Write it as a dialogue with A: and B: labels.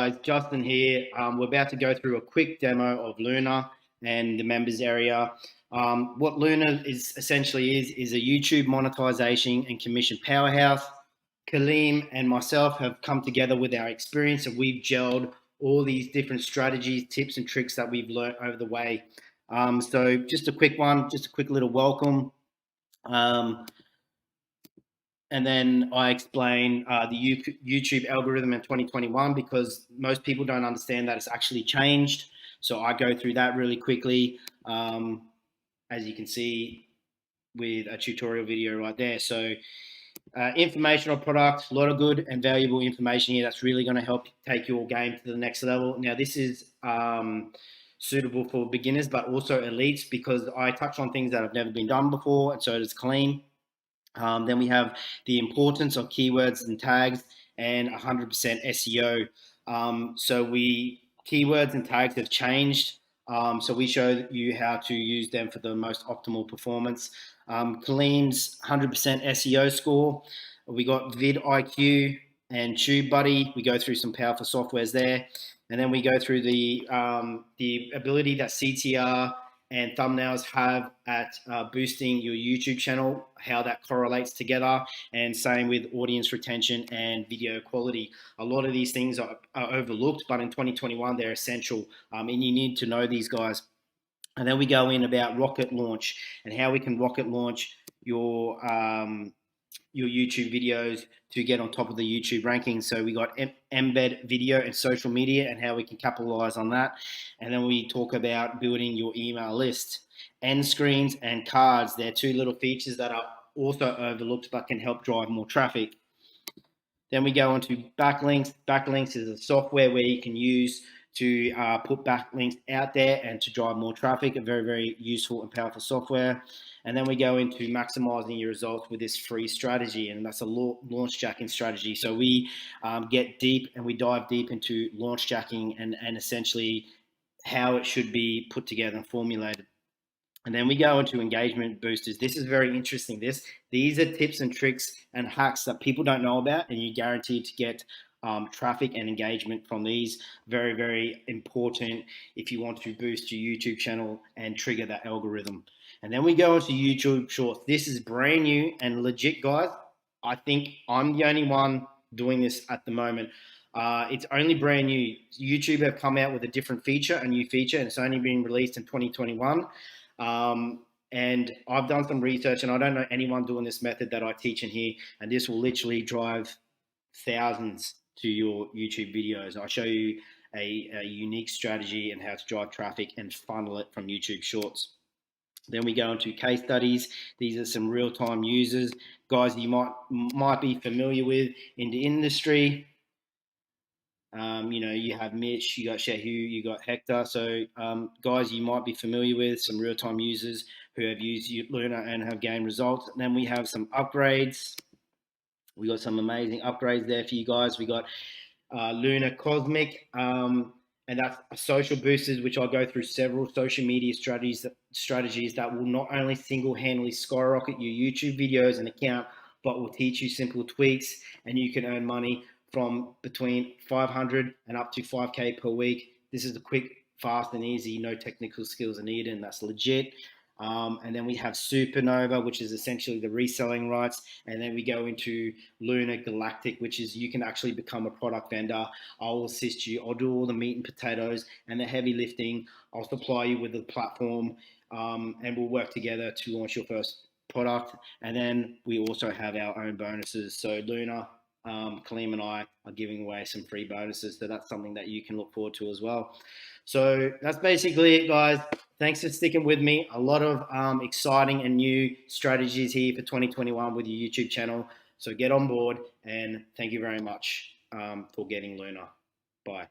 A: guys, Justin here. We're about to go through a quick demo of Luna and the members area. What Luna is essentially is a YouTube monetization and commission powerhouse. Kaleem and myself have come together with our experience, and we've gelled all these different strategies, tips, and tricks that we've learned over the way. So just a quick one, just a quick little welcome. And then I explain the YouTube algorithm in 2021 because most people don't understand that it's actually changed. So I go through that really quickly, as you can see with a tutorial video right there. So informational product, a lot of good and valuable information here that's really going to help take your game to the next level. Now this is suitable for beginners, but also elites because I touch on things that have never been done before, and so does Kaleem. Then we have the importance of keywords and tags and 100% SEO. So keywords and tags have changed. So we show you how to use them for the most optimal performance. Kaleem's 100% SEO score. We got vidIQ and TubeBuddy. We go through some powerful softwares there. And then we go through the ability that CTR and thumbnails have at boosting your YouTube channel, how that correlates together, and same with audience retention and video quality. A lot of these things are overlooked, but in 2021, they're essential, and you need to know these guys. And then we go in about rocket launch and how we can rocket launch your YouTube videos to get on top of the YouTube rankings. So we got embed video and social media and how we can capitalize on that. And then we talk about building your email list. End screens and cards, they're two little features that are also overlooked but can help drive more traffic. Then we go on to backlinks. Backlinks is a software where you can use to put backlinks out there and to drive more traffic. A very, very useful and powerful software. And then we go into maximizing your results with this free strategy, and that's a launch jacking strategy. So we get deep and we dive deep into launch jacking and essentially how it should be put together and formulated. And then we go into engagement boosters. This is very interesting. These are tips and tricks and hacks that people don't know about, and you're guaranteed to get traffic and engagement from these. Very, very important if you want to boost your YouTube channel and trigger that algorithm. And then we go into YouTube Shorts. This is brand new and legit, guys. I think I'm the only one doing this at the moment. It's only brand new. YouTube have come out with a different feature, a new feature, and it's only been released in 2021. And I've done some research, and I don't know anyone doing this method that I teach in here, and this will literally drive thousands to your YouTube videos. I'll show you a unique strategy and how to drive traffic and funnel it from YouTube Shorts. Then we go into case studies. These are some real-time users, guys you might be familiar with in the industry. You have Mitch, you got Shehu, you got Hector. So guys you might be familiar with, some real-time users who have used Luna and have gained results. And then we have some upgrades. We got some amazing upgrades there for you guys. We got Luna Cosmic, and that's social boosters, which I'll go through several social media strategies that will not only single-handedly skyrocket your YouTube videos and account, but will teach you simple tweaks, and you can earn money from between 500 and up to 5K per week. This is a quick, fast, and easy. No technical skills are needed, and that's legit. And then we have Supernova, which is essentially the reselling rights. And then we go into Luna Galactic, which is you can actually become a product vendor. I'll assist you. I'll do all the meat and potatoes and the heavy lifting. I'll supply you with the platform, and we'll work together to launch your first product. And then we also have our own bonuses. So Luna, Kaleem and I are giving away some free bonuses. So that's something that you can look forward to as well. So that's basically it, guys. Thanks for sticking with me. A lot of exciting and new strategies here for 2021 with your YouTube channel. So get on board, and thank you very much for getting Luna. Bye.